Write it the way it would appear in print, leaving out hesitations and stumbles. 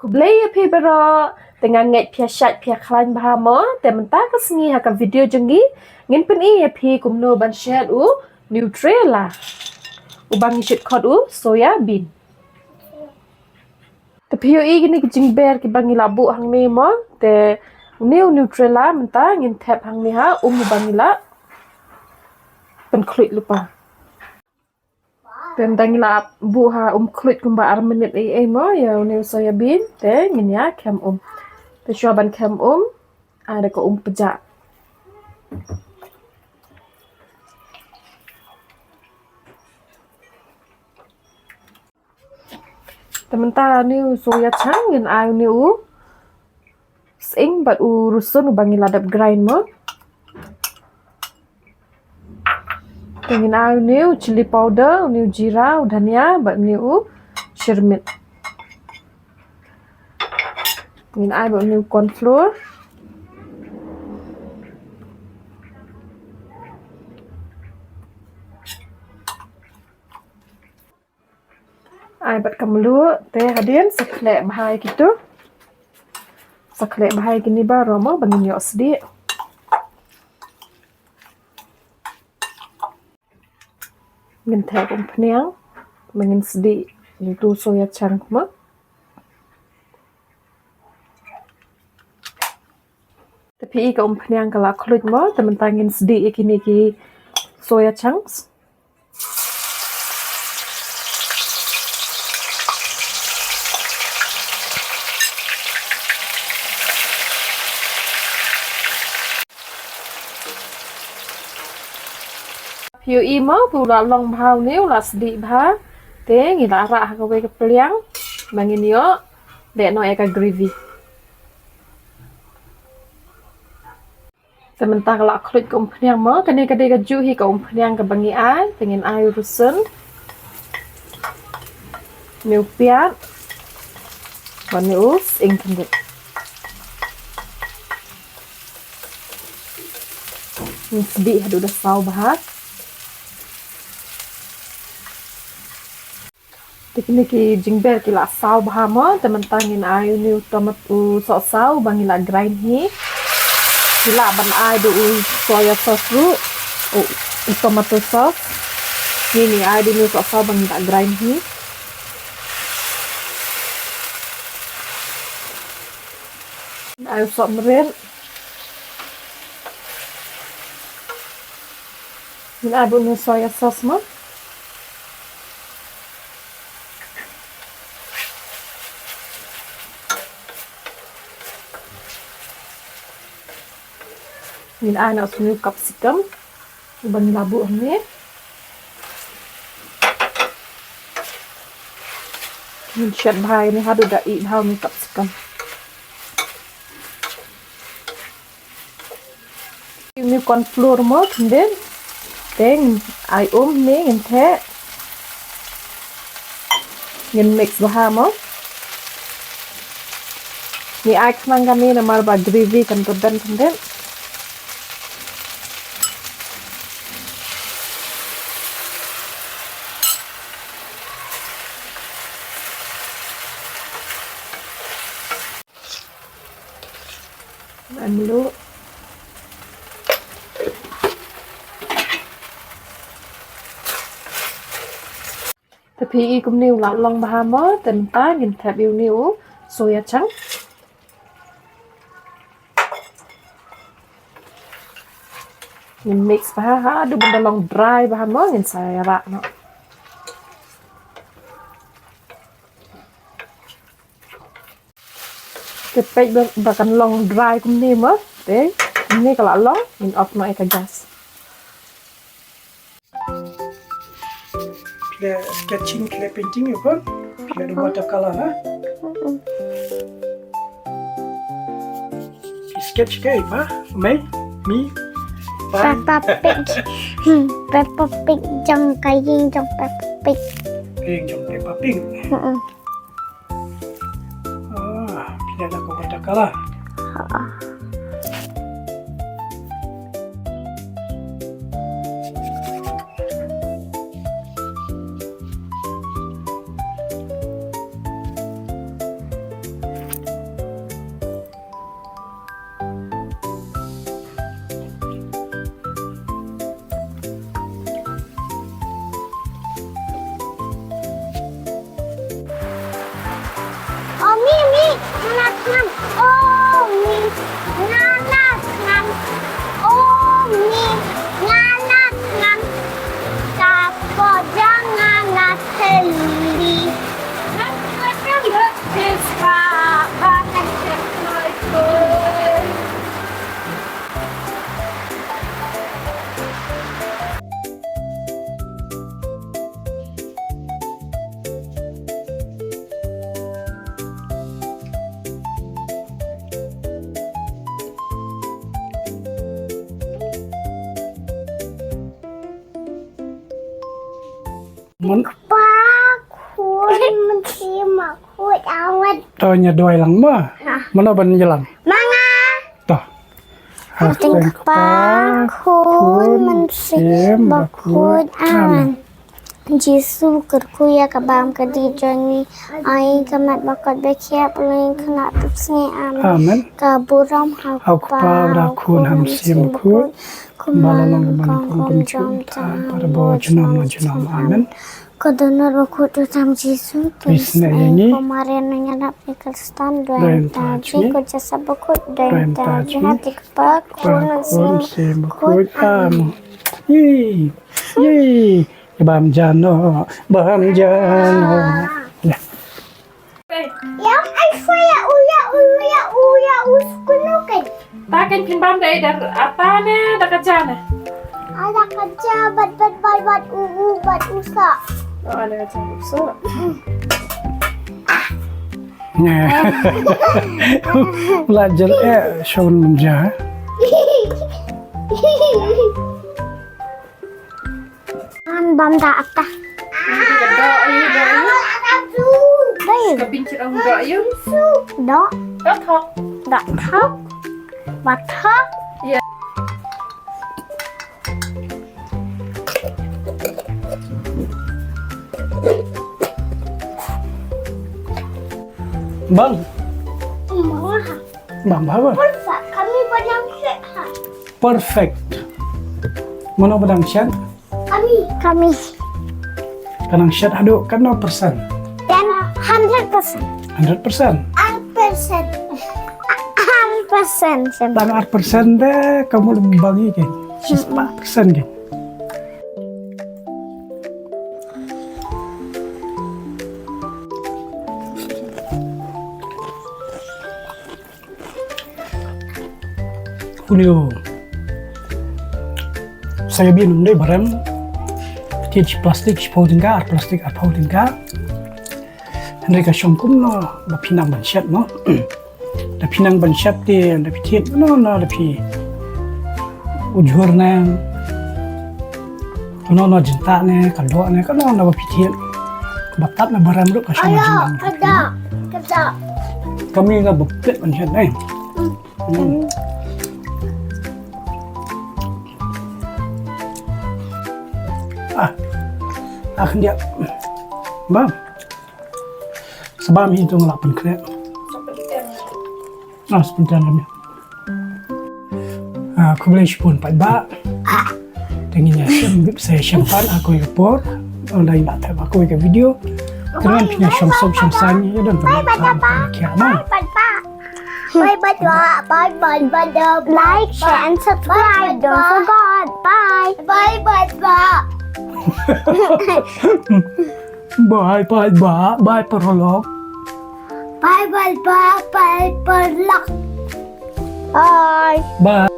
Kublaya pi bara dengan ngai pia syat pia klan bahama te mentah ke sengi haka video jengi ngin pen I pi kumno ban syat u Nutrela ubang syat kod u soya bean tapi yo I gini kijing ber ki bangi labu hang ni mo te uniu Nutrela mentah ngin tap hang ni ha bangi la pen klik lupa dan tangila buha klik kumba ar menit ai mo ya uniu soya bean te ngin ya kem te syaban kem ada ko pejak tementah ni soya chang ngin ai ni sing bat rusun bangi ladap grind mo ngin ai ni chili powder ni jira dhania bat ni shermit ngin ai bat ni corn flour ai bat kamlu te hadin saklek bahai gitu saklek bahai gini ba romo bangin yo sedi ngin te peniang bangin sedi itu soya chunk mo tapi ka peniang kala klut mo tementangin sedi ikini ki soya chunks Piu I mo pula long bhau niu la sedi bha te ngila ra ka we ka peliang bangin yo de no eka gravy sementara kala klut ka peniang mo kani ka de ka ju hi ka peniang ka bangi ai pengin ai rusun niu piat banius ingkandit ni sedi hadu dah sau bahat Tekniki jingber kila sau bahama tementangin ayu ni tomato sok sau bangila grind hi kila ban ai do soya sauce ru tomato sauce ni ai do sok sau bangila grind hi ayu sok meren ni ai do soya sauce mo Min ana usnu capsicum ubang labu ni min syat bhai ni hadu da I bhau ni capsicum ni corn flour mo kemudian teng ai ni ngin the ngin mix bha mo ni ai khnang kami na mar ba gravy kan to dan kemudian dulu tapi I kum niu la long bahama tenta ngin thap yu niu soya chunk ngin mix baha adu benda long dry bahama ngin saya rak no kepek bahkan long dry kum ni mo te ini kalau long in off no eka gas pila sketching pila painting apa pila ada watercolor ha sketch ke apa mai mi Peppa Pig Peppa Pig trong cái gì trong Peppa Pig trong Peppa Pig pila ada watercolor ngan umi nganak ngan umi nganak ngan tapo jangan ngateli Mun Pak, kun mesti makut awat. tanya doi lang ma. Mana ban jalan? Manga. Toh. Ting pak, kun mesti makut awat. Jisu kerkuya kabam kadi jangi ai kamat bakat bekia pelin kena tupsngi amin. Amin. Kaburam Hau kpa ra kun ham sim kun. Balalong ban kun kum ta para bo junam na junam. Amin. Kadana rokok tu tam Jisu Bisna ini. kemarin nyadap nikal stand Doyan doyan taji. taji kerja sabukut Doyan doyan taji taji. nanti kepak Kun kun sim kun am. Yee. Yee. Bam jano. Bam jano. Ya. yang saya uya uskunukin Takin pimbam dai dar apa ne da kajana. ada kerja bat usa Oh, ada kajana. So, Nah. Belajar shon menja. an bam da ata do ayu do ayu. đây Kabincir ang do ayu. đó Do thok. đã thóc và thóc Bang, Mama, bang apa? Pak, kami banyak sehat. Perfect. Mana badang syat? Kami Kanang syat aduk kan 0%. dan 100%. 100%. 100%. Tang 1% deh kamu lebih bangi kan. 4% kan. Ulio. Saya bingung deh barang kecil plastik sepau tinggal plastik atau tinggal. Mereka songkum no, pinang bansyat no. Da pinang bansyat di, da pitit no da pi ujur nang. No jinta ne, kalo ne, kalo da pitit. Batat na barang dulu kasih macam Kerja. Kami nggak bukit bansyat nih. Akan dia, bang, sebab itu ngelapan keren. Sebentar kami. Aku boleh sepun pak ba. Tenginya saya syampan aku ikut lain tak tahu aku ikut video. Dengan punya syamsom syamsani dan pernah kiamat. Bye. Like, share, and subscribe. Don't forget. Bye. Bye. Bye prolog. Bye. Bye.